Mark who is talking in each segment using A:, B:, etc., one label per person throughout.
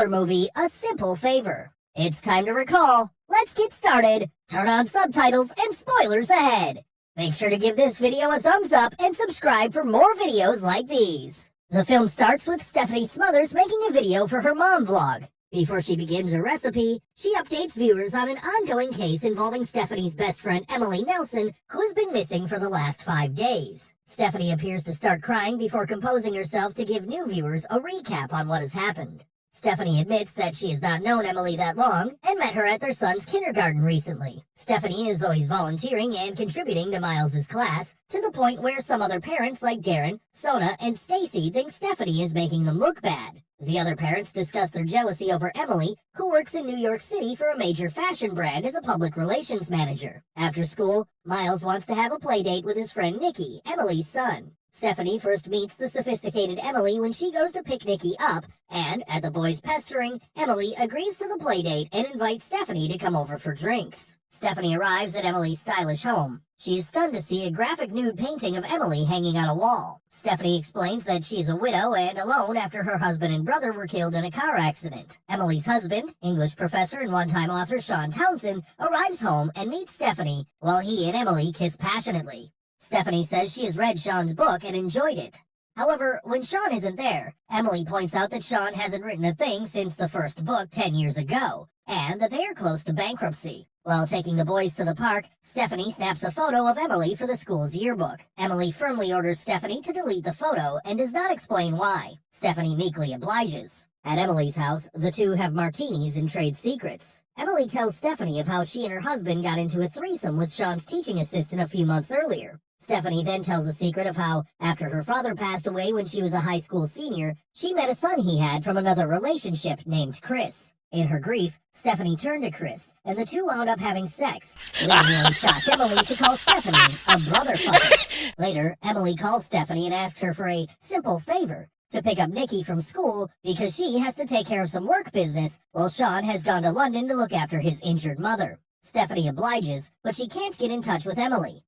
A: thriller movie, A Simple Favor. It's time to recall. Let's get started. Turn on subtitles and spoilers ahead. Make sure to give this video a thumbs up and subscribe for more videos like these. The film starts with Stephanie Smothers making a video for her mom vlog. Before she begins her recipe, she updates viewers on an ongoing case involving Stephanie's best friend Emily Nelson, who's been missing for the last 5 days. Stephanie appears to start crying before composing herself to give new viewers a recap on what has happened. Stephanie admits that she has not known Emily that long and met her at their son's kindergarten recently. Stephanie is always volunteering and contributing to Miles's class, to the point where some other parents like Darren, Sona, and Stacy think Stephanie is making them look bad. The other parents discuss their jealousy over Emily, who works in New York City for a major fashion brand as a public relations manager. After school, Miles wants to have a play date with his friend Nikki, Emily's son. Stephanie first meets the sophisticated Emily when she goes to pick Nikki up, and, at the boys' pestering, Emily agrees to the playdate and invites Stephanie to come over for drinks. Stephanie arrives at Emily's stylish home. She is stunned to see a graphic nude painting of Emily hanging on a wall. Stephanie explains that she is a widow and alone after her husband and brother were killed in a car accident. Emily's husband, English professor and one-time author Sean Townsend, arrives home and meets Stephanie while he and Emily kiss passionately. Stephanie says she has read Sean's book and enjoyed it. However, when Sean isn't there, Emily points out that Sean hasn't written a thing since the first book 10 years ago, and that they are close to bankruptcy. While taking the boys to the park, Stephanie snaps a photo of Emily for the school's yearbook. Emily firmly orders Stephanie to delete the photo and does not explain why. Stephanie meekly obliges. At Emily's house, the two have martinis and trade secrets. Emily tells Stephanie of how she and her husband got into a threesome with Sean's teaching assistant a few months earlier. Stephanie then tells a secret of how, after her father passed away when she was a high school senior, she met a son he had from another relationship named Chris. In her grief, Stephanie turned to Chris, and the two wound up having sex. Later, shocked Emily to call Stephanie a brother fucker. Later, Emily calls Stephanie and asks her for a simple favor: to pick up Nikki from school because she has to take care of some work business while Sean has gone to London to look after his injured mother. Stephanie obliges, but she can't get in touch with Emily.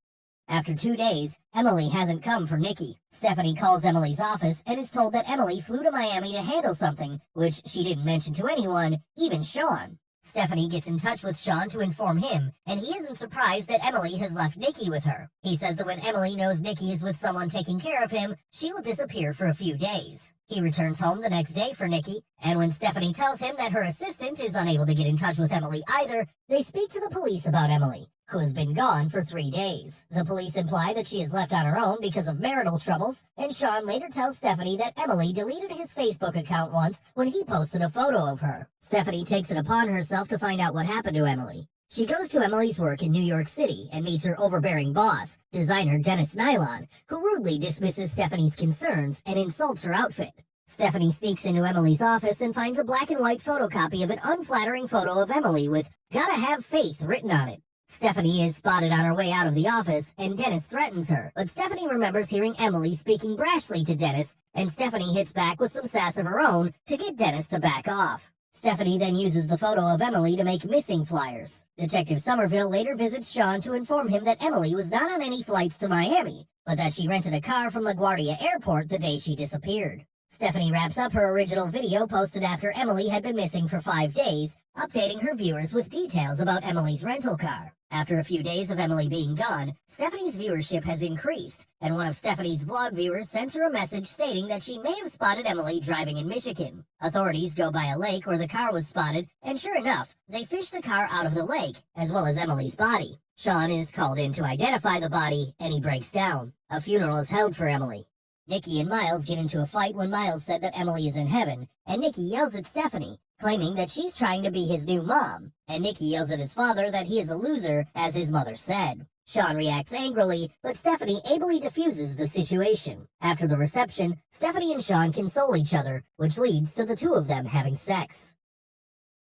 A: After 2 days, Emily hasn't come for Nikki. Stephanie calls Emily's office and is told that Emily flew to Miami to handle something, which she didn't mention to anyone, even Sean. Stephanie gets in touch with Sean to inform him, and he isn't surprised that Emily has left Nikki with her. He says that when Emily knows Nikki is with someone taking care of him, she will disappear for a few days. He returns home the next day for Nikki, and when Stephanie tells him that her assistant is unable to get in touch with Emily either, they speak to the police about Emily, who has been gone for 3 days. The police imply that she is left on her own because of marital troubles, and Sean later tells Stephanie that Emily deleted his Facebook account once when he posted a photo of her. Stephanie takes it upon herself to find out what happened to Emily. She goes to Emily's work in New York City and meets her overbearing boss, designer Dennis Nylon, who rudely dismisses Stephanie's concerns and insults her outfit. Stephanie sneaks into Emily's office and finds a black and white photocopy of an unflattering photo of Emily with "Gotta have faith" written on it. Stephanie is spotted on her way out of the office, and Dennis threatens her, but Stephanie remembers hearing Emily speaking brashly to Dennis, and Stephanie hits back with some sass of her own to get Dennis to back off. Stephanie then uses the photo of Emily to make missing flyers. Detective Somerville later visits Sean to inform him that Emily was not on any flights to Miami, but that she rented a car from LaGuardia Airport the day she disappeared. Stephanie wraps up her original video posted after Emily had been missing for 5 days, updating her viewers with details about Emily's rental car. After a few days of Emily being gone, Stephanie's viewership has increased, and one of Stephanie's vlog viewers sends her a message stating that she may have spotted Emily driving in Michigan. Authorities go by a lake where the car was spotted, and sure enough, they fish the car out of the lake, as well as Emily's body. Sean is called in to identify the body, and he breaks down. A funeral is held for Emily. Nikki and Miles get into a fight when Miles said that Emily is in heaven, and Nikki yells at Stephanie, claiming that she's trying to be his new mom, and Nikki yells at his father that he is a loser, as his mother said. Sean reacts angrily, but Stephanie ably diffuses the situation. After the reception, Stephanie and Sean console each other, which leads to the two of them having sex.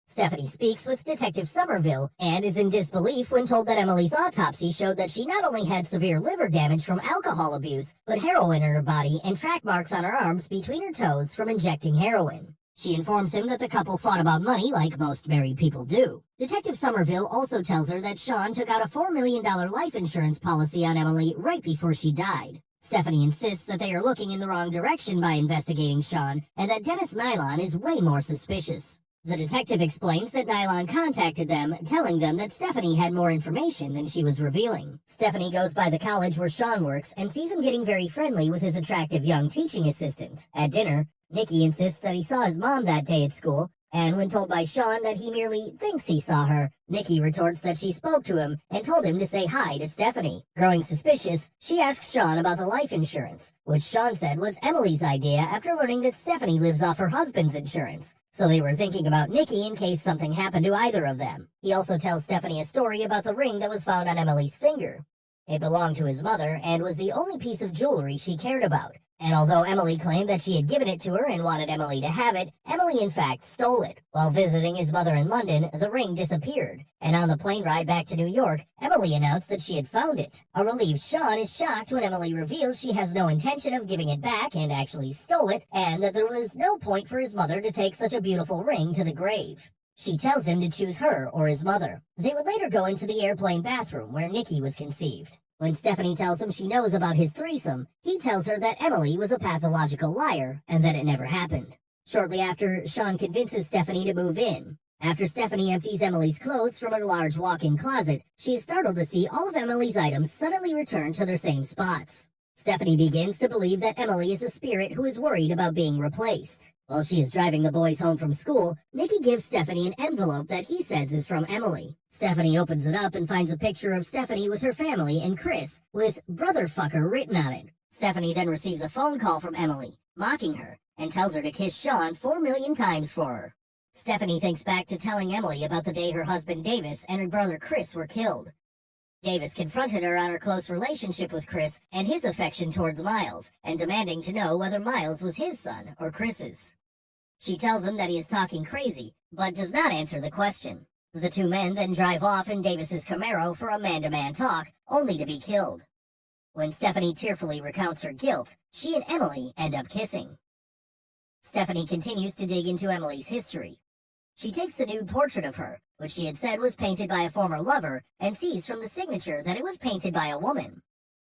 A: Stephanie speaks with Detective Somerville and is in disbelief when told that Emily's autopsy showed that she not only had severe liver damage from alcohol abuse, but heroin in her body and track marks on her arms between her toes from injecting heroin. She informs him that the couple fought about money like most married people do. Detective Somerville also tells her that Sean took out a $4 million life insurance policy on Emily right before she died. Stephanie insists that they are looking in the wrong direction by investigating Sean, and that Dennis Nylon is way more suspicious. The detective explains that Nylon contacted them, telling them that Stephanie had more information than she was revealing. Stephanie goes by the college where Sean works and sees him getting very friendly with his attractive young teaching assistant. At dinner, Nikki insists that he saw his mom that day at school, and when told by Sean that he merely thinks he saw her, Nikki retorts that she spoke to him and told him to say hi to Stephanie. Growing suspicious, she asks Sean about the life insurance, which Sean said was Emily's idea after learning that Stephanie lives off her husband's insurance, so they were thinking about Nikki in case something happened to either of them. He also tells Stephanie a story about the ring that was found on Emily's finger. It belonged to his mother and was the only piece of jewelry she cared about. And although Emily claimed that she had given it to her and wanted Emily to have it, Emily in fact stole it. While visiting his mother in London, the ring disappeared, and on the plane ride back to New York, Emily announced that she had found it. A relieved Sean is shocked when Emily reveals she has no intention of giving it back and actually stole it, and that there was no point for his mother to take such a beautiful ring to the grave. She tells him to choose her or his mother. They would later go into the airplane bathroom where Nikki was conceived. When Stephanie tells him she knows about his threesome, he tells her that Emily was a pathological liar and that it never happened. Shortly after, Sean convinces Stephanie to move in. After Stephanie empties Emily's clothes from her large walk-in closet, she is startled to see all of Emily's items suddenly return to their same spots. Stephanie begins to believe that Emily is a spirit who is worried about being replaced. While she is driving the boys home from school, Nikki gives Stephanie an envelope that he says is from Emily. Stephanie opens it up and finds a picture of Stephanie with her family and Chris, with "brotherfucker" written on it. Stephanie then receives a phone call from Emily, mocking her, and tells her to kiss Sean 4 million times for her. Stephanie thinks back to telling Emily about the day her husband Davis and her brother Chris were killed. Davis confronted her on her close relationship with Chris and his affection towards Miles, and demanding to know whether Miles was his son or Chris's. She tells him that he is talking crazy, but does not answer the question. The two men then drive off in Davis's Camaro for a man-to-man talk, only to be killed. When Stephanie tearfully recounts her guilt, she and Emily end up kissing. Stephanie continues to dig into Emily's history. She takes the nude portrait of her, which she had said was painted by a former lover, and sees from the signature that it was painted by a woman.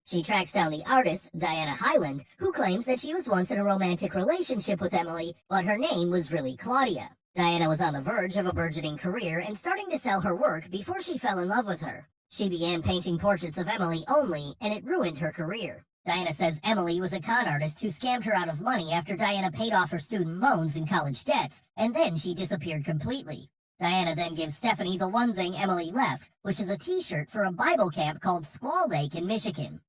A: She tracks down the artist, Diana Hyland, who claims that she was once in a romantic relationship with Emily, but her name was really Claudia. Diana was on the verge of a burgeoning career and starting to sell her work before she fell in love with her. She began painting portraits of Emily only, and it ruined her career. Diana says Emily was a con artist who scammed her out of money after Diana paid off her student loans and college debts, and then she disappeared completely. Diana then gives Stephanie the one thing Emily left, which is a t-shirt for a Bible camp called Squaw Lake in Michigan.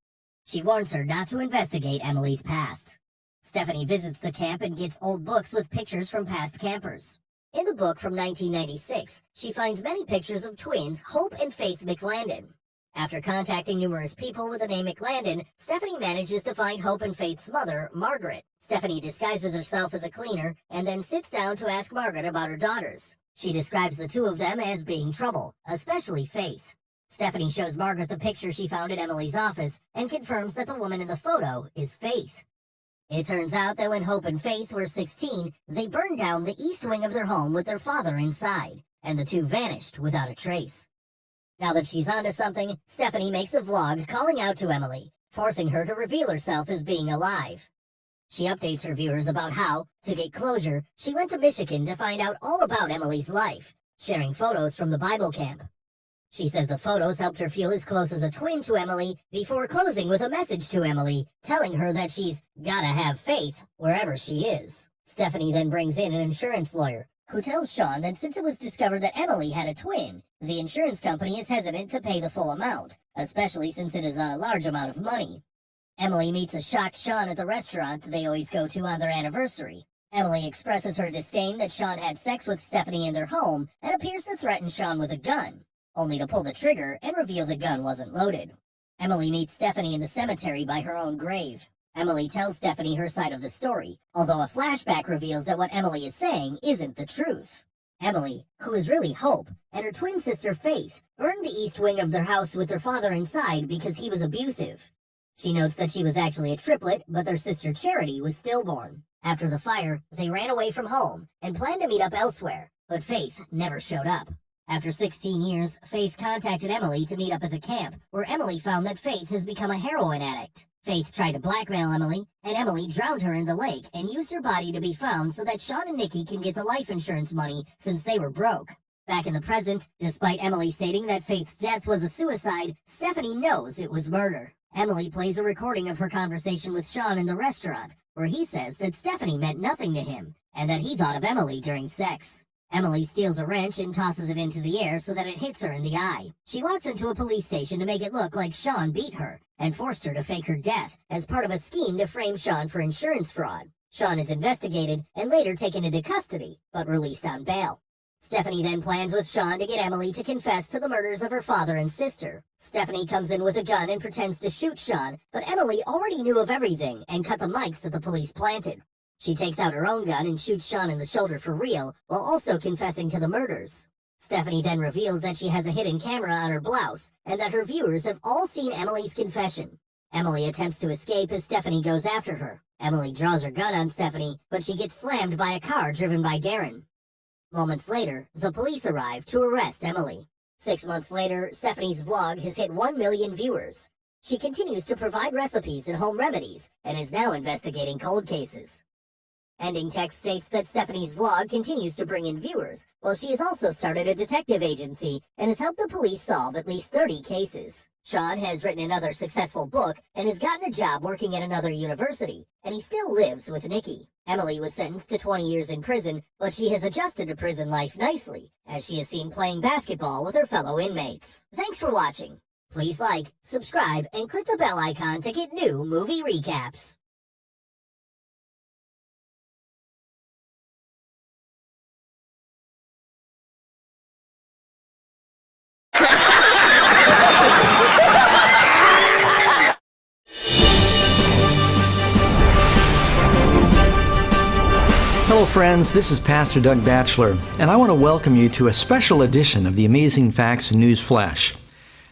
A: She warns her not to investigate Emily's past. Stephanie visits the camp and gets old books with pictures from past campers. In the book from 1996, she finds many pictures of twins Hope and Faith McLandon. After contacting numerous people with the name McLandon, Stephanie manages to find Hope and Faith's mother, Margaret. Stephanie disguises herself as a cleaner and then sits down to ask Margaret about her daughters. She describes the two of them as being trouble, especially Faith. Stephanie shows Margaret the picture she found at Emily's office and confirms that the woman in the photo is Faith. It turns out that when Hope and Faith were 16, they burned down the east wing of their home with their father inside, and the two vanished without a trace. Now that she's onto something, Stephanie makes a vlog calling out to Emily, forcing her to reveal herself as being alive. She updates her viewers about how, to get closure, she went to Michigan to find out all about Emily's life, sharing photos from the Bible camp. She says the photos helped her feel as close as a twin to Emily before closing with a message to Emily, telling her that she's gotta have faith wherever she is. Stephanie then brings in an insurance lawyer, who tells Sean that since it was discovered that Emily had a twin, the insurance company is hesitant to pay the full amount, especially since it is a large amount of money. Emily meets a shocked Sean at the restaurant they always go to on their anniversary. Emily expresses her disdain that Sean had sex with Stephanie in their home and appears to threaten Sean with a gun, only to pull the trigger and reveal the gun wasn't loaded. Emily meets Stephanie in the cemetery by her own grave. Emily tells Stephanie her side of the story, although a flashback reveals that what Emily is saying isn't the truth. Emily, who is really Hope, and her twin sister Faith, burned the east wing of their house with their father inside because he was abusive. She notes that she was actually a triplet, but their sister Charity was stillborn. After the fire, they ran away from home and planned to meet up elsewhere, but Faith never showed up. After 16 years, Faith contacted Emily to meet up at the camp, where Emily found that Faith has become a heroin addict. Faith tried to blackmail Emily, and Emily drowned her in the lake and used her body to be found so that Sean and Nikki can get the life insurance money since they were broke. Back in the present, despite Emily stating that Faith's death was a suicide, Stephanie knows it was murder. Emily plays a recording of her conversation with Sean in the restaurant, where he says that Stephanie meant nothing to him, and that he thought of Emily during sex. Emily steals a wrench and tosses it into the air so that it hits her in the eye. She walks into a police station to make it look like Sean beat her and forced her to fake her death as part of a scheme to frame Sean for insurance fraud. Sean is investigated and later taken into custody, but released on bail. Stephanie then plans with Sean to get Emily to confess to the murders of her father and sister. Stephanie comes in with a gun and pretends to shoot Sean, but Emily already knew of everything and cut the mics that the police planted. She takes out her own gun and shoots Sean in the shoulder for real, while also confessing to the murders. Stephanie then reveals that she has a hidden camera on her blouse, and that her viewers have all seen Emily's confession. Emily attempts to escape as Stephanie goes after her. Emily draws her gun on Stephanie, but she gets slammed by a car driven by Darren. Moments later, the police arrive to arrest Emily. 6 months later, Stephanie's vlog has hit 1 million viewers. She continues to provide recipes and home remedies, and is now investigating cold cases. Ending text states that Stephanie's vlog continues to bring in viewers, while she has also started a detective agency and has helped the police solve at least 30 cases. Sean has written another successful book and has gotten a job working at another university, and he still lives with Nikki. Emily was sentenced to 20 years in prison, but she has adjusted to prison life nicely, as she is seen playing basketball with her fellow inmates. Thanks for watching. Please like, subscribe, and click the bell icon to get new movie recaps.
B: Hello friends, this is Pastor Doug Batchelor, and I want to welcome you to a special edition of the Amazing Facts News Flash.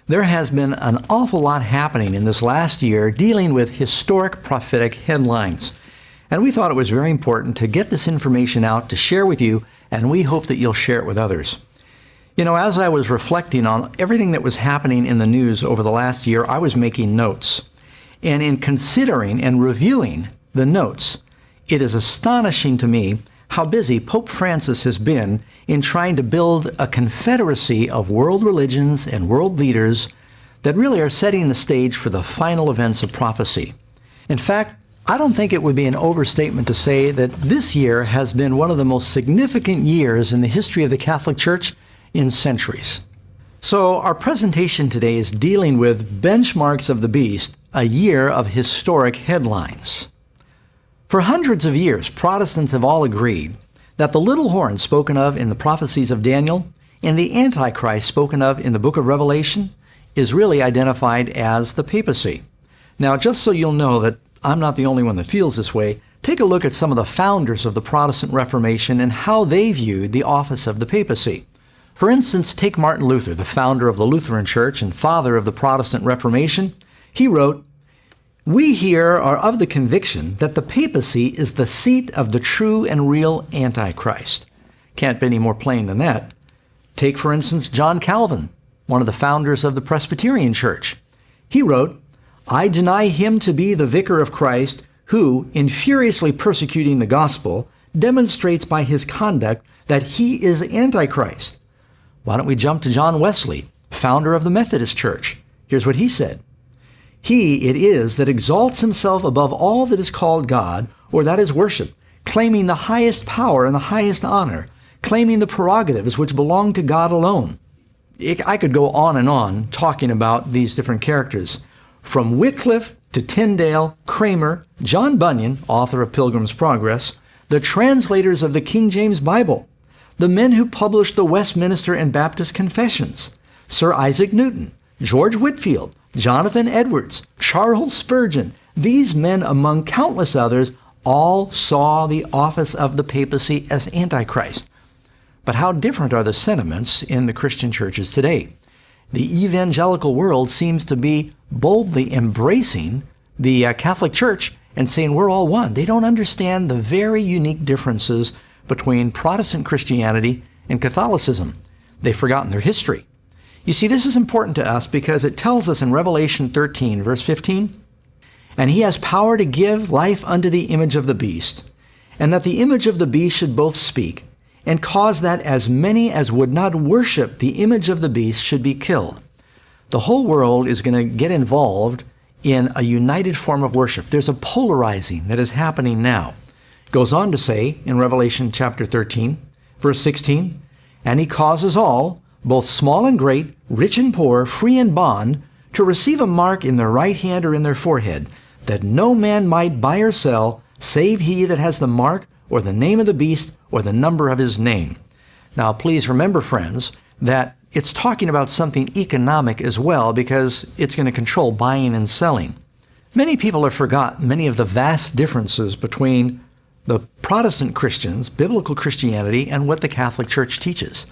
B: There has been an awful lot happening in this last year dealing with historic prophetic headlines, and we thought it was very important to get this information out to share with you, and we hope that you'll share it with others. You know, as I was reflecting on everything that was happening in the news over the last year, I was making notes. And in considering and reviewing the notes, it is astonishing to me how busy Pope Francis has been in trying to build a confederacy of world religions and world leaders that really are setting the stage for the final events of prophecy. In fact, I don't think it would be an overstatement to say that this year has been one of the most significant years in the history of the Catholic Church in centuries. So our presentation today is dealing with Benchmarks of the Beast, a year of historic headlines. For hundreds of years, Protestants have all agreed that the little horn spoken of in the prophecies of Daniel and the Antichrist spoken of in the book of Revelation is really identified as the papacy. Now, just so you'll know that I'm not the only one that feels this way, take a look at some of the founders of the Protestant Reformation and how they viewed the office of the papacy. For instance, take Martin Luther, the founder of the Lutheran Church and father of the Protestant Reformation. He wrote, "We here are of the conviction that the papacy is the seat of the true and real Antichrist." Can't be any more plain than that. Take, for instance, John Calvin, one of the founders of the Presbyterian Church. He wrote, "I deny him to be the vicar of Christ, who, in furiously persecuting the gospel, demonstrates by his conduct that he is Antichrist." Why don't we jump to John Wesley, founder of the Methodist Church? Here's what he said. "He it is that exalts himself above all that is called God, or that is worship, claiming the highest power and the highest honor, claiming the prerogatives which belong to God alone." I could go on and on talking about these different characters. From Wycliffe to Tyndale, Kramer, John Bunyan, author of Pilgrim's Progress, the translators of the King James Bible, the men who published the Westminster and Baptist Confessions, Sir Isaac Newton, George Whitefield, Jonathan Edwards, Charles Spurgeon, these men among countless others all saw the office of the papacy as Antichrist. But how different are the sentiments in the Christian churches today? The evangelical world seems to be boldly embracing the Catholic Church and saying we're all one. They don't understand the very unique differences between Protestant Christianity and Catholicism. they've forgotten their history. You see, this is important to us because it tells us in Revelation 13, verse 15, "And he has power to give life unto the image of the beast, and that the image of the beast should both speak, and cause that as many as would not worship the image of the beast should be killed." The whole world is going to get involved in a united form of worship. There's a polarizing that is happening now. It goes on to say in Revelation chapter 13, verse 16, "And he causes all, both small and great, rich and poor, free and bond, to receive a mark in their right hand or in their forehead, that no man might buy or sell, save he that has the mark or the name of the beast or the number of his name." Now, please remember, friends, that it's talking about something economic as well, because it's going to control buying and selling. Many people have forgotten many of the vast differences between the Protestant Christians, biblical Christianity, and what the Catholic Church teaches.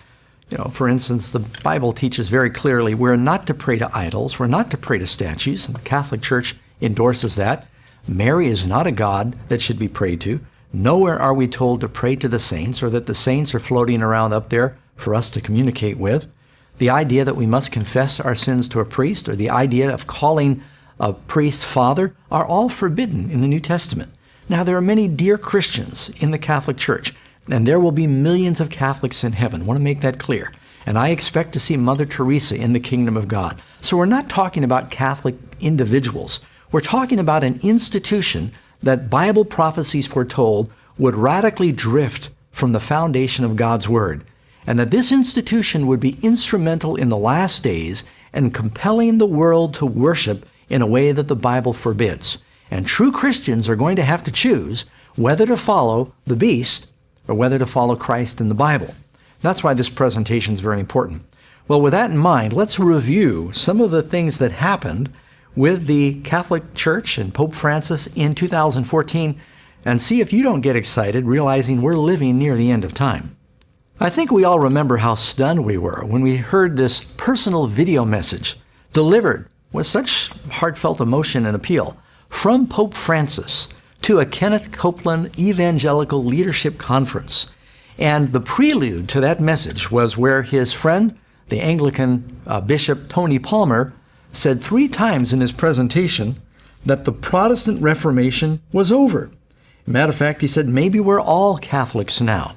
B: For instance, the Bible teaches very clearly we're not to pray to idols, we're not to pray to statues, and the Catholic Church endorses that. Mary is not a god that should be prayed to. Nowhere are we told to pray to the saints, or that the saints are floating around up there for us to communicate with. The idea that we must confess our sins to a priest, or the idea of calling a priest father, are all forbidden in the New Testament. Now, there are many dear Christians in the Catholic Church, and there will be millions of Catholics in heaven. I want to make that clear. And I expect to see Mother Teresa in the kingdom of God. So we're not talking about Catholic individuals. We're talking about an institution that Bible prophecies foretold would radically drift from the foundation of God's Word, and that this institution would be instrumental in the last days and compelling the world to worship in a way that the Bible forbids. And true Christians are going to have to choose whether to follow the beast or whether to follow Christ in the Bible. That's why this presentation is very important. Well, with that in mind, let's review some of the things that happened with the Catholic Church and Pope Francis in 2014 and see if you don't get excited realizing we're living near the end of time. I think we all remember how stunned we were when we heard this personal video message delivered with such heartfelt emotion and appeal from Pope Francis to a Kenneth Copeland Evangelical Leadership Conference. And the prelude to that message was where his friend, the Anglican Bishop Tony Palmer, said 3 times in his presentation that the Protestant Reformation was over. Matter of fact, he said, maybe we're all Catholics now.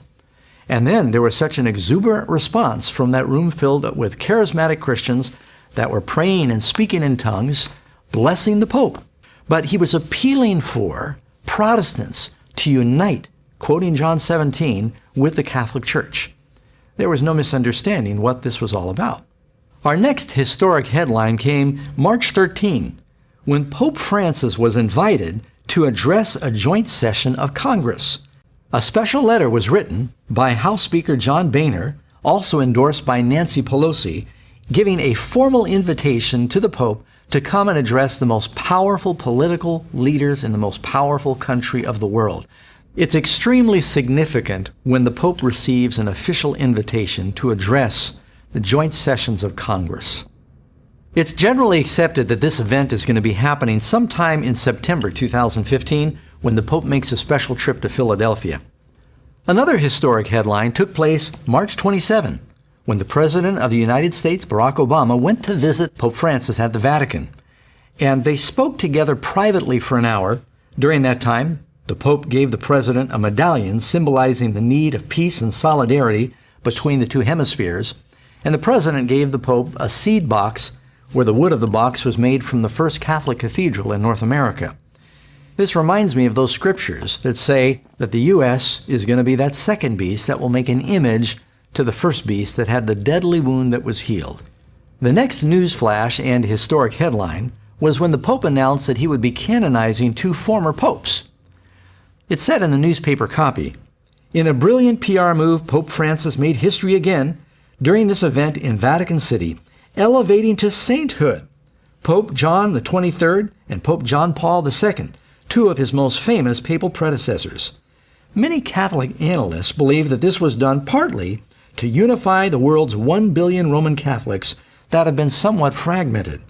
B: And then there was such an exuberant response from that room filled with charismatic Christians that were praying and speaking in tongues, blessing the Pope. But he was appealing for Protestants to unite, quoting John 17, with the Catholic Church. There was no misunderstanding what this was all about. Our next historic headline came March 13, when Pope Francis was invited to address a joint session of Congress. A special letter was written by House Speaker John Boehner, also endorsed by Nancy Pelosi, giving a formal invitation to the Pope to come and address the most powerful political leaders in the most powerful country of the world. It's extremely significant when the Pope receives an official invitation to address the joint sessions of Congress. It's generally accepted that this event is going to be happening sometime in September 2015 when the Pope makes a special trip to Philadelphia. Another historic headline took place March 27, when the President of the United States, Barack Obama, went to visit Pope Francis at the Vatican. And they spoke together privately for an hour. During that time, the Pope gave the President a medallion symbolizing the need of peace and solidarity between the two hemispheres. And the President gave the Pope a seed box where the wood of the box was made from the first Catholic cathedral in North America. This reminds me of those scriptures that say that the U.S. is going to be that second beast that will make an image to the first beast that had the deadly wound that was healed. The next news flash and historic headline was when the Pope announced that he would be canonizing 2 former popes. It said in the newspaper copy, "In a brilliant PR move, Pope Francis made history again during this event in Vatican City, elevating to sainthood Pope John the 23rd and Pope John Paul II, 2 of his most famous papal predecessors." Many Catholic analysts believe that this was done partly to unify the world's 1 billion Roman Catholics that have been somewhat fragmented.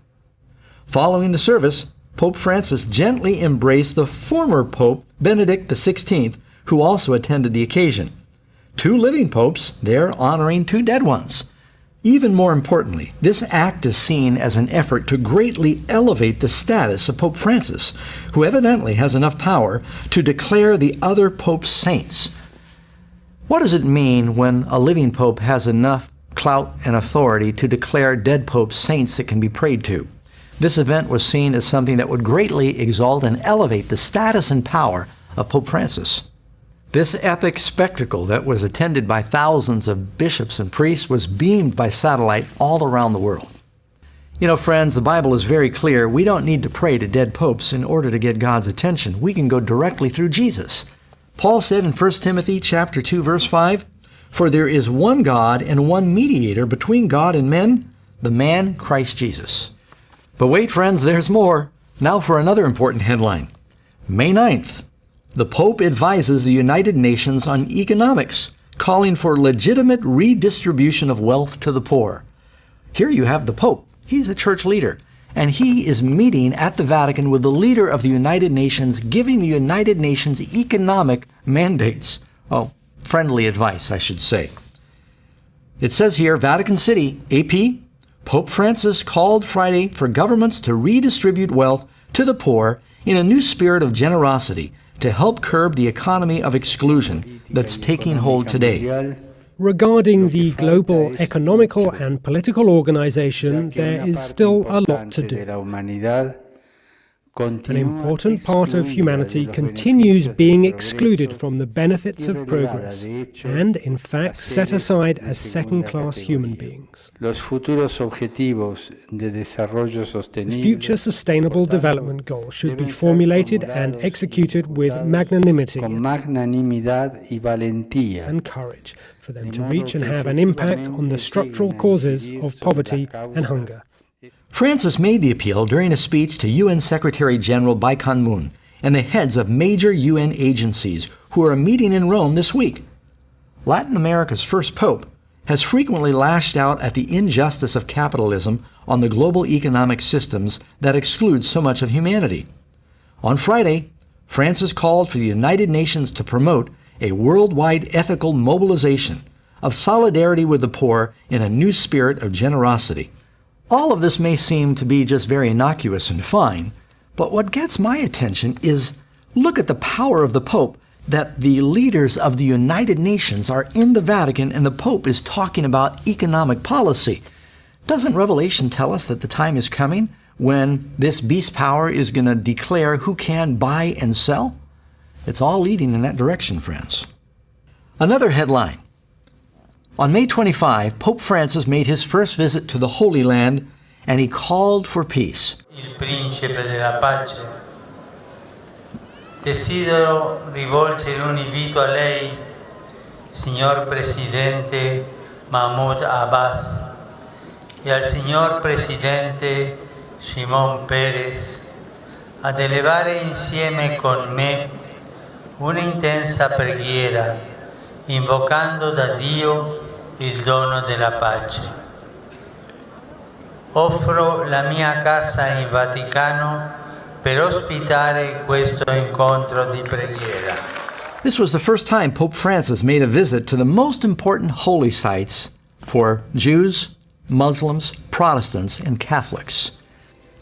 B: Following the service, Pope Francis gently embraced the former Pope Benedict XVI, who also attended the occasion. 2 living popes there honoring 2 dead ones. Even more importantly, this act is seen as an effort to greatly elevate the status of Pope Francis, who evidently has enough power to declare the other popes saints. What does it mean when a living pope has enough clout and authority to declare dead popes saints that can be prayed to? This event was seen as something that would greatly exalt and elevate the status and power of Pope Francis. This epic spectacle that was attended by thousands of bishops and priests was beamed by satellite all around the world. You know, friends, the Bible is very clear. We don't need to pray to dead popes in order to get God's attention. We can go directly through Jesus. Paul said in 1 Timothy chapter 2, verse 5, "For there is one God and one mediator between God and men, the man Christ Jesus." But wait, friends, there's more. Now for another important headline. May 9th. The Pope advises the United Nations on economics, calling for legitimate redistribution of wealth to the poor. Here you have the Pope. He's a church leader, and he is meeting at the Vatican with the leader of the United Nations, giving the United Nations economic mandates. Oh, friendly advice, I should say. It says here, Vatican City, AP, Pope Francis called Friday for governments to redistribute wealth to the poor in a new spirit of generosity, to help curb the economy of exclusion that's taking hold today.
C: Regarding the global economical and political organization, there is still a lot to do. An important part of humanity continues being excluded from the benefits of progress and, in fact, set aside as second-class human beings. The future Sustainable Development Goals should be formulated and executed with magnanimity and courage for them to reach and have an impact on the structural causes of poverty and hunger.
B: Francis made the appeal during a speech to UN Secretary General Ban Ki-moon and the heads of major UN agencies who are meeting in Rome this week. Latin America's first pope has frequently lashed out at the injustice of capitalism on the global economic systems that exclude so much of humanity. On Friday, Francis called for the United Nations to promote a worldwide ethical mobilization of solidarity with the poor in a new spirit of generosity. All of this may seem to be just very innocuous and fine, but what gets my attention is look at the power of the Pope, that the leaders of the United Nations are in the Vatican and the Pope is talking about economic policy. Doesn't Revelation tell us that the time is coming when this beast power is going to declare who can buy and sell? It's all leading in that direction, friends. Another headline. On May 25, Pope Francis made his first visit to the Holy Land, and he called for peace.
D: Il principe della pace. Desidero rivolgere un invito a lei, signor Presidente Mahmoud Abbas, e al signor Presidente Shimon Peres, ad elevare insieme con me una intensa preghiera, invocando da Dio il dono della pace. Offro la mia casa in Vaticano per ospitare questo incontro di preghiera.
B: This was the first time Pope Francis made a visit to the most important holy sites for Jews, Muslims, Protestants, and Catholics.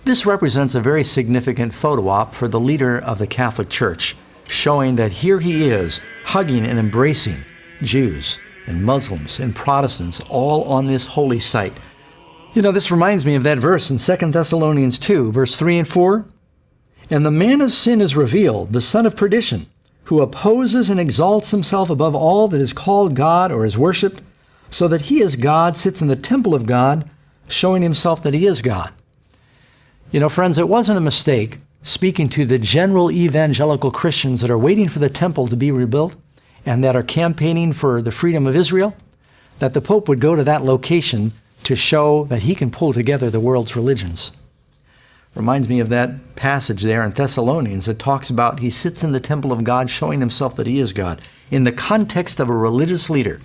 B: This represents a very significant photo op for the leader of the Catholic Church, showing that here he is, hugging and embracing Jews and Muslims and Protestants all on this holy site. You know, this reminds me of that verse in 2 Thessalonians 2, verse 3 and 4. And the man of sin is revealed, the son of perdition, who opposes and exalts himself above all that is called God or is worshipped, so that he as God sits in the temple of God, showing himself that he is God. You know, friends, it wasn't a mistake speaking to the general evangelical Christians that are waiting for the temple to be rebuilt and that are campaigning for the freedom of Israel, that the Pope would go to that location to show that he can pull together the world's religions. Reminds me of that passage there in Thessalonians that talks about he sits in the temple of God showing himself that he is God in the context of a religious leader.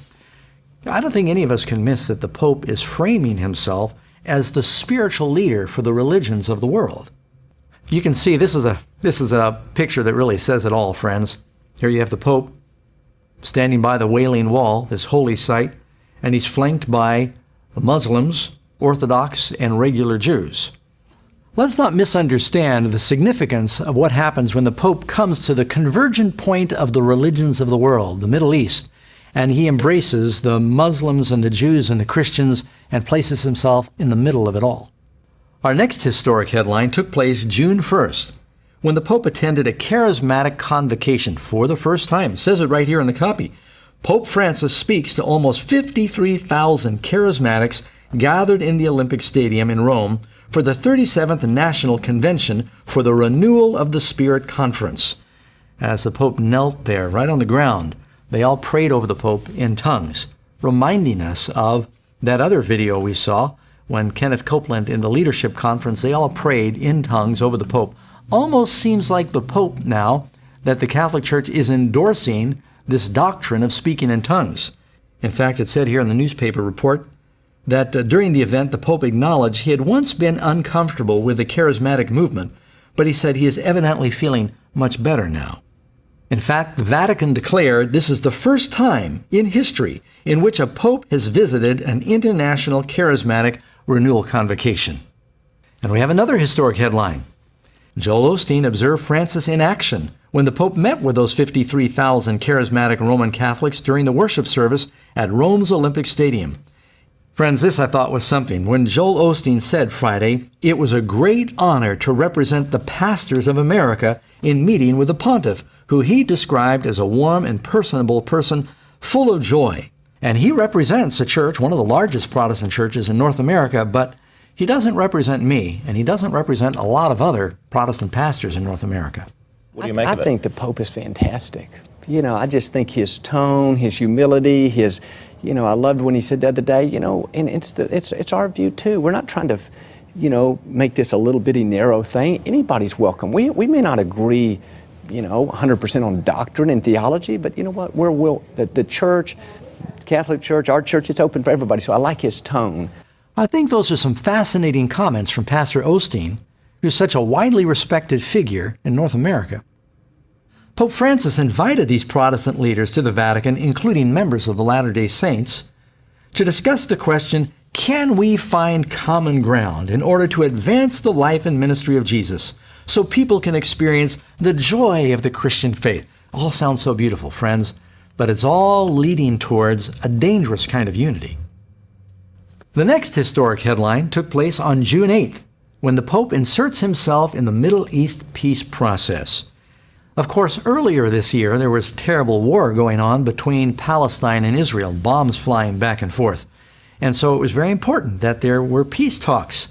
B: I don't think any of us can miss that the Pope is framing himself as the spiritual leader for the religions of the world. You can see this is a picture that really says it all, friends. Here you have the Pope standing by the Wailing Wall, this holy site, and he's flanked by Muslims, Orthodox, and regular Jews. Let's not misunderstand the significance of what happens when the Pope comes to the convergent point of the religions of the world, the Middle East, and he embraces the Muslims and the Jews and the Christians and places himself in the middle of it all. Our next historic headline took place June 1st, when the Pope attended a charismatic convocation for the first time. It says it right here in the copy. Pope Francis speaks to almost 53,000 charismatics gathered in the Olympic Stadium in Rome for the 37th National Convention for the Renewal of the Spirit Conference. As the Pope knelt there right on the ground, they all prayed over the Pope in tongues, reminding us of that other video we saw when Kenneth Copeland in the leadership conference, they all prayed in tongues over the Pope. Almost seems like the Pope now that the Catholic Church is endorsing this doctrine of speaking in tongues. In fact, it said here in the newspaper report that during the event, the Pope acknowledged he had once been uncomfortable with the charismatic movement, but he said he is evidently feeling much better now. In fact, the Vatican declared this is the first time in history in which a Pope has visited an international charismatic renewal convocation. And we have another historic headline. Joel Osteen observed Francis in action when the Pope met with those 53,000 charismatic Roman Catholics during the worship service at Rome's Olympic Stadium. Friends, this I thought was something. When Joel Osteen said Friday, it was a great honor to represent the pastors of America in meeting with the pontiff, who he described as a warm and personable person full of joy. And he represents a church, one of the largest Protestant churches in North America, but he doesn't represent me, and he doesn't represent a lot of other Protestant pastors in North America.
E: What do you make of it?
F: I think the Pope is fantastic. I just think his tone, his humility, I loved when he said the other day, and it's our view too. We're not trying to, make this a little bitty narrow thing. Anybody's welcome. We may not agree, 100% on doctrine and theology, but you know what? The church, Catholic Church, our church, it's open for everybody. So I like his tone.
B: I think those are some fascinating comments from Pastor Osteen, who's such a widely respected figure in North America. Pope Francis invited these Protestant leaders to the Vatican, including members of the Latter-day Saints, to discuss the question, can we find common ground in order to advance the life and ministry of Jesus so people can experience the joy of the Christian faith? All sounds so beautiful, friends, but it's all leading towards a dangerous kind of unity. The next historic headline took place on June 8th, when the Pope inserts himself in the Middle East peace process. Of course, earlier this year, there was terrible war going on between Palestine and Israel, bombs flying back and forth. And so it was very important that there were peace talks.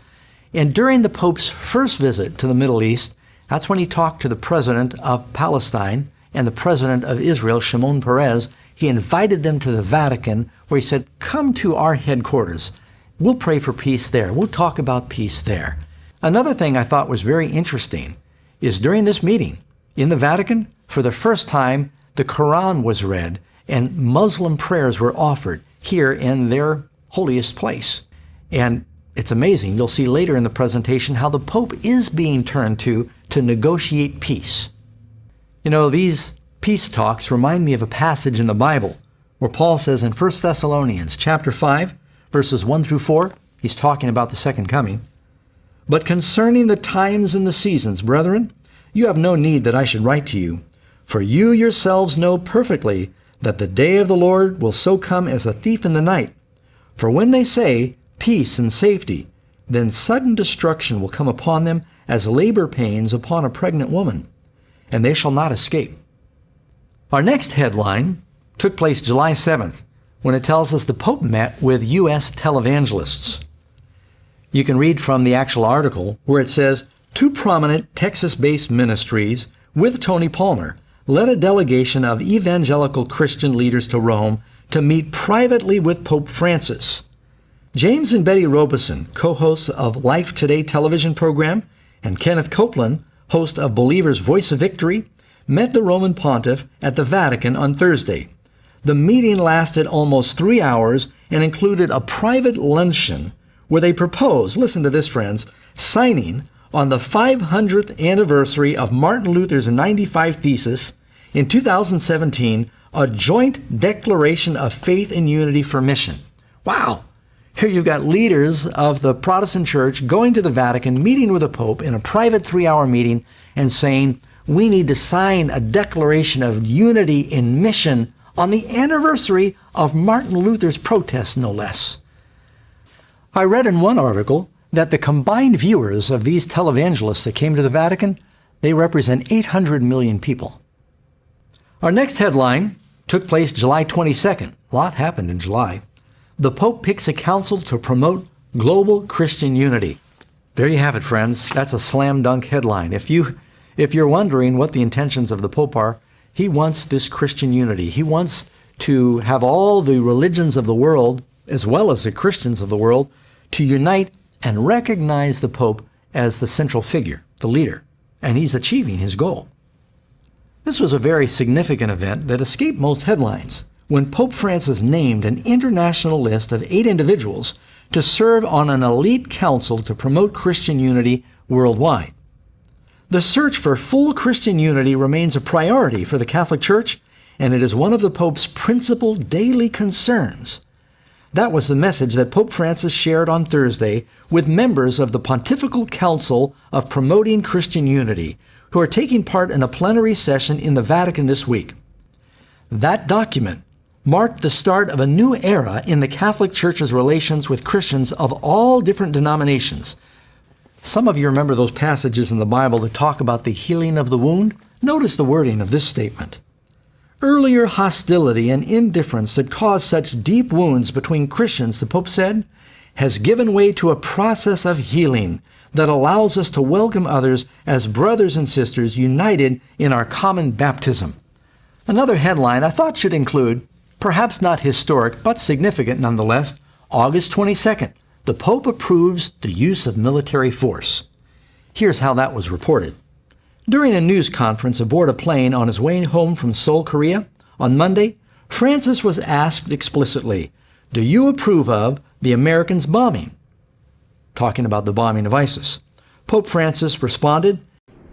B: And during the Pope's first visit to the Middle East, that's when he talked to the president of Palestine and the president of Israel, Shimon Peres. He invited them to the Vatican, where he said, come to our headquarters. We'll pray for peace there. We'll talk about peace there. Another thing I thought was very interesting is during this meeting in the Vatican, for the first time, the Quran was read and Muslim prayers were offered here in their holiest place. And it's amazing. You'll see later in the presentation how the Pope is being turned to negotiate peace. These peace talks remind me of a passage in the Bible where Paul says in 1 Thessalonians chapter 5, verses 1 through 4, he's talking about the second coming. But concerning the times and the seasons, brethren, you have no need that I should write to you, for you yourselves know perfectly that the day of the Lord will so come as a thief in the night. For when they say peace and safety, then sudden destruction will come upon them as labor pains upon a pregnant woman, and they shall not escape. Our next headline took place July 7th, when it tells us the Pope met with U.S. televangelists. You can read from the actual article where it says, two prominent Texas-based ministries with Tony Palmer led a delegation of evangelical Christian leaders to Rome to meet privately with Pope Francis. James and Betty Robeson, co-hosts of Life Today television program, and Kenneth Copeland, host of Believer's Voice of Victory, met the Roman Pontiff at the Vatican on Thursday. The meeting lasted almost 3 hours and included a private luncheon where they proposed, listen to this friends, signing on the 500th anniversary of Martin Luther's 95 Thesis in 2017, a joint declaration of faith and unity for mission. Wow! Here you've got leaders of the Protestant Church going to the Vatican, meeting with the Pope in a private 3-hour meeting and saying, we need to sign a declaration of unity in mission on the anniversary of Martin Luther's protest, no less. I read in one article that the combined viewers of these televangelists that came to the Vatican, they represent 800 million people. Our next headline took place July 22nd. A lot happened in July. The Pope picks a council to promote global Christian unity. There you have it, friends. That's a slam dunk headline. If you're wondering what the intentions of the Pope are, he wants this Christian unity. He wants to have all the religions of the world, as well as the Christians of the world, to unite and recognize the Pope as the central figure, the leader. And he's achieving his goal. This was a very significant event that escaped most headlines when Pope Francis named an international list of 8 individuals to serve on an elite council to promote Christian unity worldwide. The search for full Christian unity remains a priority for the Catholic Church, and it is one of the Pope's principal daily concerns. That was the message that Pope Francis shared on Thursday with members of the Pontifical Council of Promoting Christian Unity, who are taking part in a plenary session in the Vatican this week. That document marked the start of a new era in the Catholic Church's relations with Christians of all different denominations. Some of you remember those passages in the Bible that talk about the healing of the wound? Notice the wording of this statement. Earlier hostility and indifference that caused such deep wounds between Christians, the Pope said, has given way to a process of healing that allows us to welcome others as brothers and sisters united in our common baptism. Another headline I thought should include, perhaps not historic, but significant nonetheless, August 22nd. The Pope approves the use of military force. Here's how that was reported. During a news conference aboard a plane on his way home from Seoul, Korea, on Monday, Francis was asked explicitly, "Do you approve of the Americans' bombing?" Talking about the bombing of ISIS. Pope Francis responded,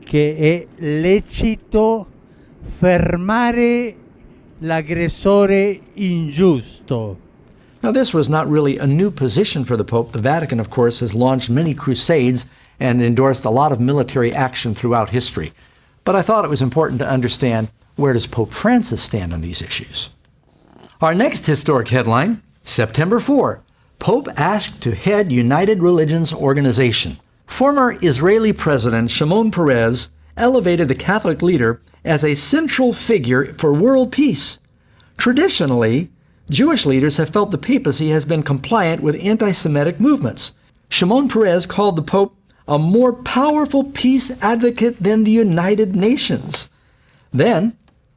E: "Che è lecito fermare l'aggressore ingiusto."
B: Now, this was not really a new position for the Pope. The Vatican, of course, has launched many crusades and endorsed a lot of military action throughout history. But I thought it was important to understand, where does Pope Francis stand on these issues? Our next historic headline, September 4, Pope asked to head United Religions Organization. Former Israeli President Shimon Peres elevated the Catholic leader as a central figure for world peace. Traditionally, Jewish leaders have felt the papacy has been compliant with anti-Semitic movements. Shimon Peres called the Pope a more powerful peace advocate than the United Nations. Then,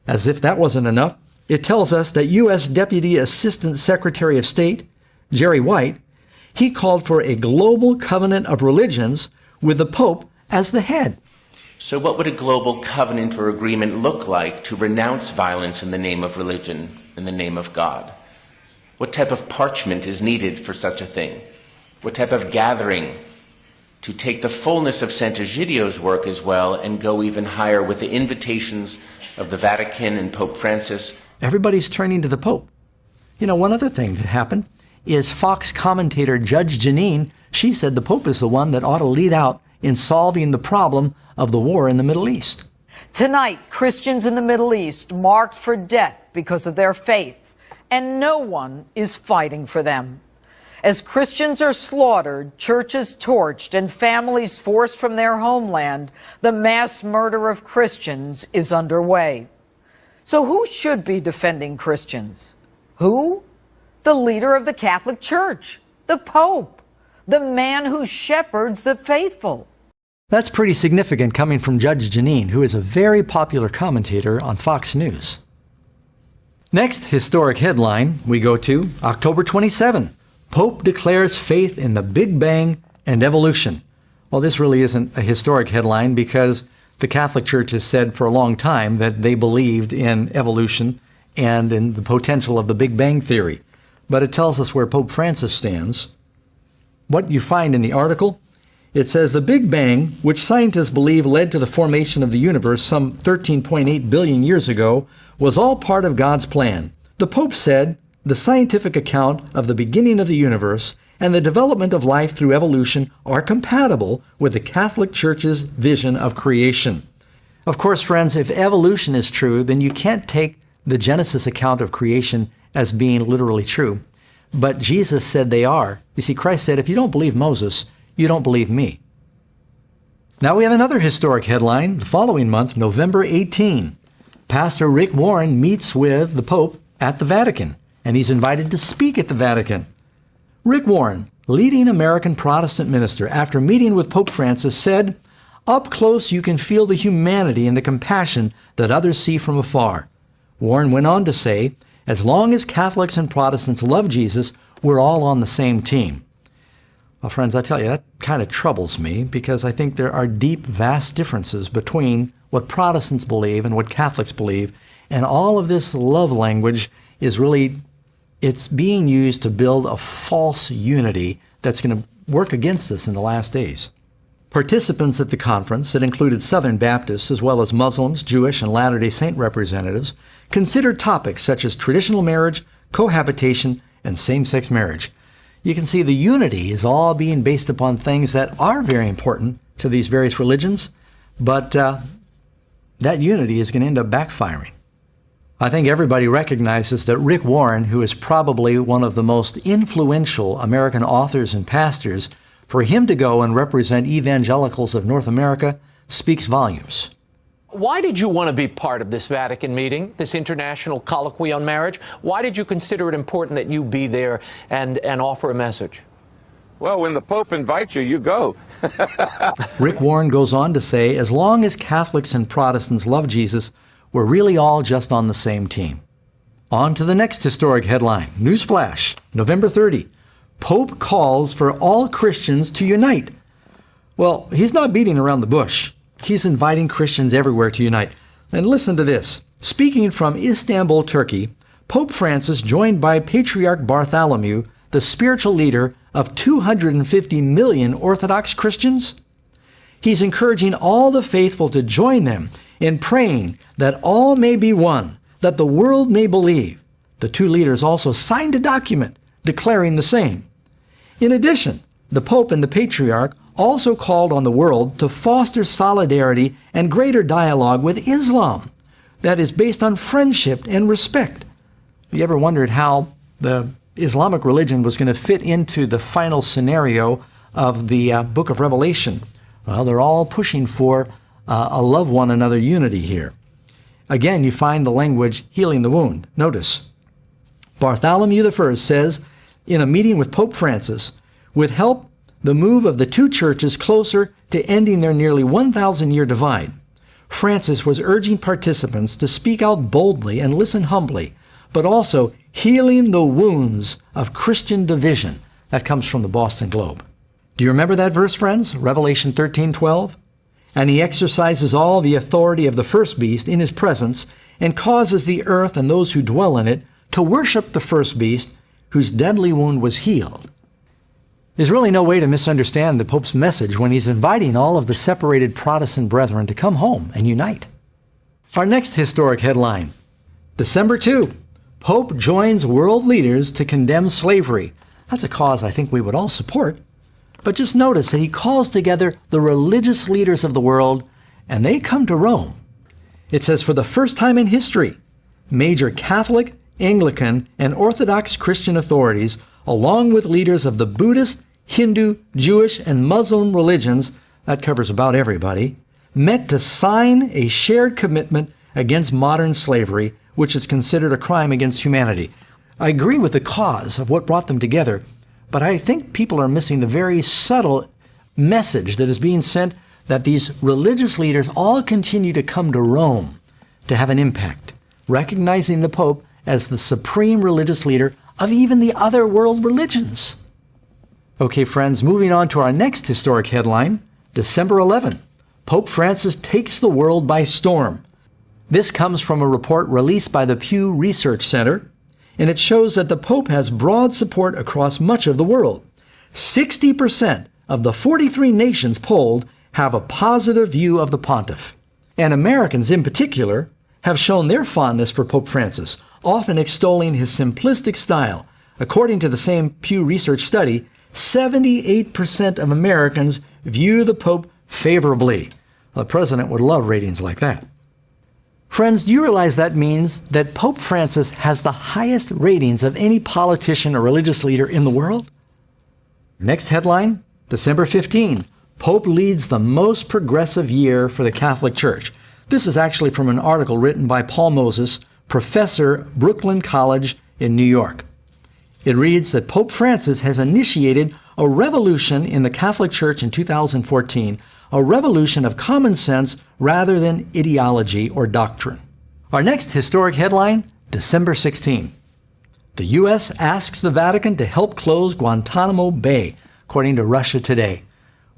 B: as if that wasn't enough, it tells us that U.S. Deputy Assistant Secretary of State, Jerry White, he called for a global covenant of religions with the Pope as the head.
G: So what would a global covenant or agreement look like to renounce violence in the name of religion, in the name of God? What type of parchment is needed for such a thing? What type of gathering to take the fullness of Sant'Egidio's work as well and go even higher with the invitations of the Vatican and Pope Francis?
B: Everybody's turning to the Pope. You know, one other thing that happened is Fox commentator Judge Janine, she said the Pope is the one that ought to lead out in solving the problem of the war in the Middle East.
H: Tonight, Christians in the Middle East marked for death because of their faith, and no one is fighting for them. As Christians are slaughtered, churches torched, and families forced from their homeland, the mass murder of Christians is underway. So who should be defending Christians? Who? The leader of the Catholic Church, the Pope, the man who shepherds the faithful.
B: That's pretty significant coming from Judge Janine, who is a very popular commentator on Fox News. Next historic headline we go to October 27. Pope declares faith in the Big Bang and evolution. Well, this really isn't a historic headline because the Catholic Church has said for a long time that they believed in evolution and in the potential of the Big Bang theory. But it tells us where Pope Francis stands. What you find in the article, it says the Big Bang, which scientists believe led to the formation of the universe some 13.8 billion years ago, was all part of God's plan. The Pope said, the scientific account of the beginning of the universe and the development of life through evolution are compatible with the Catholic Church's vision of creation. Of course, friends, if evolution is true, then you can't take the Genesis account of creation as being literally true. But Jesus said they are. You see, Christ said, if you don't believe Moses, you don't believe me. Now we have another historic headline. The following month, November 18, Pastor Rick Warren meets with the Pope at the Vatican, and he's invited to speak at the Vatican. Rick Warren, leading American Protestant minister, after meeting with Pope Francis, said, "Up close you can feel the humanity and the compassion that others see from afar." Warren went on to say, as long as Catholics and Protestants love Jesus, we're all on the same team. Well, friends, I tell you, that kind of troubles me because I think there are deep, vast differences between what Protestants believe and what Catholics believe. And all of this love language is really, it's being used to build a false unity that's going to work against us in the last days. Participants at the conference, that included Southern Baptists as well as Muslims, Jewish, and Latter-day Saint representatives, considered topics such as traditional marriage, cohabitation, and same-sex marriage. You can see the unity is all being based upon things that are very important to these various religions, but that unity is going to end up backfiring. I think everybody recognizes that Rick Warren, who is probably one of the most influential American authors and pastors, for him to go and represent evangelicals of North America speaks volumes.
I: Why did you want to be part of this Vatican meeting, this international colloquy on marriage? Why did you consider it important that you be there and offer a message?
J: Well, when the Pope invites you, you go.
B: Rick Warren goes on to say, as long as Catholics and Protestants love Jesus, we're really all just on the same team. On to the next historic headline. Newsflash, November 30. Pope calls for all Christians to unite. Well, he's not beating around the bush. He's inviting Christians everywhere to unite. And listen to this. Speaking from Istanbul, Turkey, Pope Francis, joined by Patriarch Bartholomew, the spiritual leader of 250 million Orthodox Christians, he's encouraging all the faithful to join them in praying that all may be one, that the world may believe. The two leaders also signed a document declaring the same. In addition, the Pope and the Patriarch also called on the world to foster solidarity and greater dialogue with Islam that is based on friendship and respect. Have you ever wondered how the Islamic religion was going to fit into the final scenario of the book of Revelation? Well, they're all pushing for a love one another unity here. Again, you find the language healing the wound. Notice, Bartholomew I says, in a meeting with Pope Francis, with help the move of the two churches closer to ending their nearly 1,000-year divide. Francis was urging participants to speak out boldly and listen humbly, but also healing the wounds of Christian division. That comes from the Boston Globe. Do you remember that verse, friends? Revelation 13:12? And he exercises all the authority of the first beast in his presence and causes the earth and those who dwell in it to worship the first beast whose deadly wound was healed. There's really no way to misunderstand the Pope's message when he's inviting all of the separated Protestant brethren to come home and unite. Our next historic headline, December 2, Pope joins world leaders to condemn slavery. That's a cause I think we would all support. But just notice that he calls together the religious leaders of the world, and they come to Rome. It says, for the first time in history, major Catholic, Anglican, and Orthodox Christian authorities, along with leaders of the Buddhist, Hindu, Jewish, and Muslim religions, that covers about everybody, met to sign a shared commitment against modern slavery, which is considered a crime against humanity. I agree with the cause of what brought them together, but I think people are missing the very subtle message that is being sent that these religious leaders all continue to come to Rome to have an impact, recognizing the Pope as the supreme religious leader of even the other world religions. Okay, friends, moving on to our next historic headline, December 11. Pope Francis takes the world by storm. This comes from a report released by the Pew Research Center, and it shows that the Pope has broad support across much of the world. 60% of the 43 nations polled have a positive view of the pontiff. And Americans in particular have shown their fondness for Pope Francis. often extolling his simplistic style. According to the same Pew Research study, 78% of Americans view the Pope favorably. The president would love ratings like that. Friends, do you realize that means that Pope Francis has the highest ratings of any politician or religious leader in the world? Next headline, December 15. Pope leads the most progressive year for the Catholic Church. This is actually from an article written by Paul Moses, professor, Brooklyn College in New York. It reads that Pope Francis has initiated a revolution in the Catholic Church in 2014, a revolution of common sense rather than ideology or doctrine. Our next historic headline, December 16. The U.S. asks the Vatican to help close Guantanamo Bay, according to Russia Today.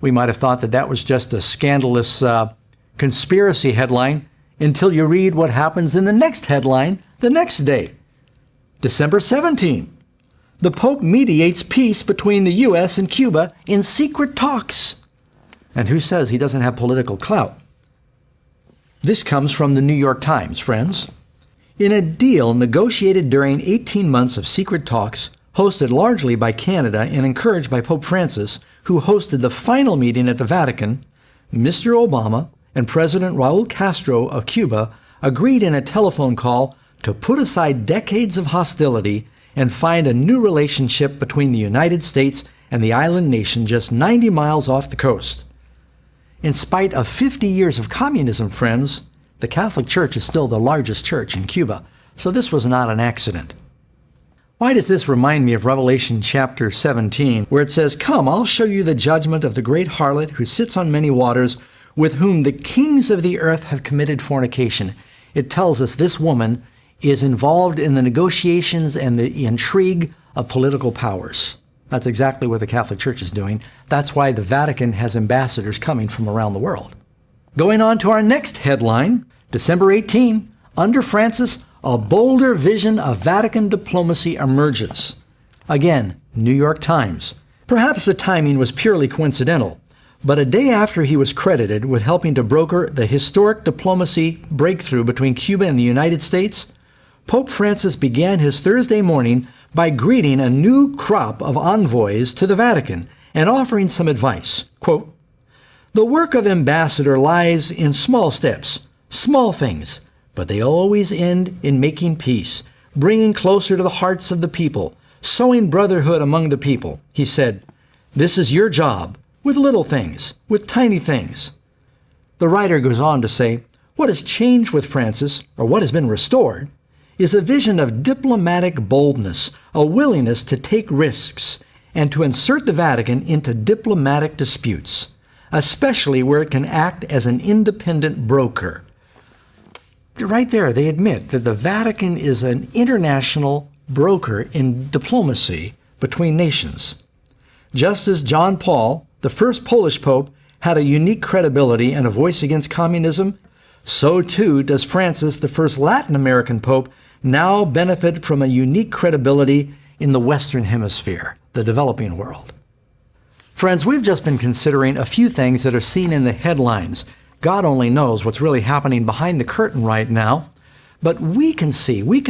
B: We might have thought that that was just a scandalous conspiracy headline until you read what happens in the next headline the next day. December 17. The Pope mediates peace between the U.S. and Cuba in secret talks. And who says he doesn't have political clout? This comes from the New York Times, friends. In a deal negotiated during 18 months of secret talks, hosted largely by Canada and encouraged by Pope Francis, who hosted the final meeting at the Vatican, Mr. Obama and President Raul Castro of Cuba agreed in a telephone call to put aside decades of hostility and find a new relationship between the United States and the island nation just 90 miles off the coast. In spite of 50 years of communism, friends, the Catholic Church is still the largest church in Cuba, so this was not an accident. Why does this remind me of Revelation chapter 17, where it says, "Come, I'll show you the judgment of the great harlot who sits on many waters, with whom the kings of the earth have committed fornication." It tells us this woman is involved in the negotiations and the intrigue of political powers. That's exactly what the Catholic Church is doing. That's why the Vatican has ambassadors coming from around the world. Going on to our next headline, December 18, under Francis, a bolder vision of Vatican diplomacy emerges. Again, New York Times. Perhaps the timing was purely coincidental, but a day after he was credited with helping to broker the historic diplomacy breakthrough between Cuba and the United States, Pope Francis began his Thursday morning by greeting a new crop of envoys to the Vatican and offering some advice. Quote, "The work of ambassador lies in small steps, small things, but they always end in making peace, bringing closer to the hearts of the people, sowing brotherhood among the people." He said, "This is your job, with little things, with tiny things." The writer goes on to say, what has changed with Francis, or what has been restored, is a vision of diplomatic boldness, a willingness to take risks, and to insert the Vatican into diplomatic disputes, especially where it can act as an independent broker. Right there, they admit that the Vatican is an international broker in diplomacy between nations. Just as John Paul, the first Polish pope, had a unique credibility and a voice against communism, so too does Francis, the first Latin American pope, now benefit from a unique credibility in the Western Hemisphere, the developing world. Friends, we've just been considering a few things that are seen in the headlines. God only knows what's really happening behind the curtain right now. But we can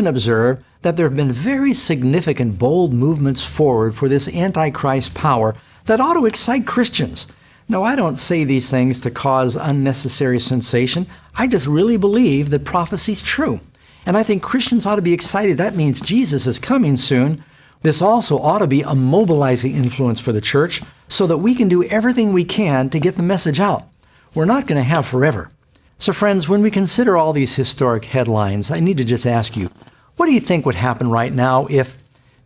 B: observe that there have been very significant, bold movements forward for this Antichrist power that ought to excite Christians. Now, I don't say these things to cause unnecessary sensation. I just really believe that prophecy's true. And I think Christians ought to be excited. That means Jesus is coming soon. This also ought to be a mobilizing influence for the church so that we can do everything we can to get the message out. We're not going to have forever. So friends, when we consider all these historic headlines, I need to just ask you, what do you think would happen right now if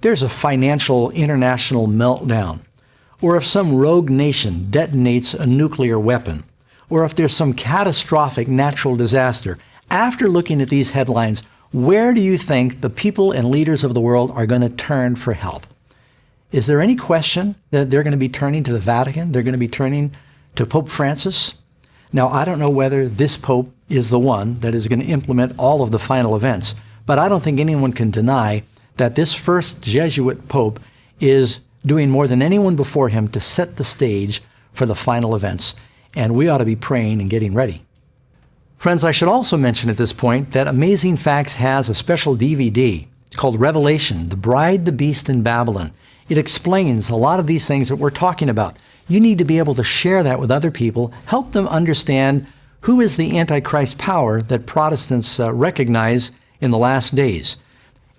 B: there's a financial international meltdown? Or if some rogue nation detonates a nuclear weapon? Or if there's some catastrophic natural disaster? After looking at these headlines, where do you think the people and leaders of the world are going to turn for help? Is there any question that they're going to be turning to the Vatican? They're going to be turning to Pope Francis? Now, I don't know whether this Pope is the one that is going to implement all of the final events, but I don't think anyone can deny that this first Jesuit Pope is doing more than anyone before him to set the stage for the final events, and we ought to be praying and getting ready. Friends, I should also mention at this point that Amazing Facts has a special DVD called Revelation, The Bride, the Beast, and Babylon. It explains a lot of these things that we're talking about. You need to be able to share that with other people, help them understand who is the Antichrist power that Protestants recognize in the last days.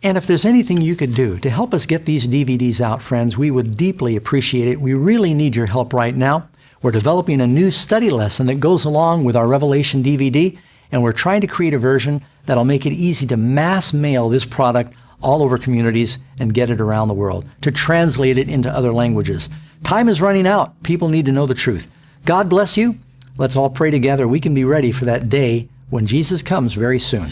B: And if there's anything you could do to help us get these DVDs out, friends, we would deeply appreciate it. We really need your help right now. We're developing a new study lesson that goes along with our Revelation DVD, and we're trying to create a version that'll make it easy to mass mail this product all over communities and get it around the world, to translate it into other languages. Time is running out. People need to know the truth. God bless you. Let's all pray together. We can be ready for that day when Jesus comes very soon.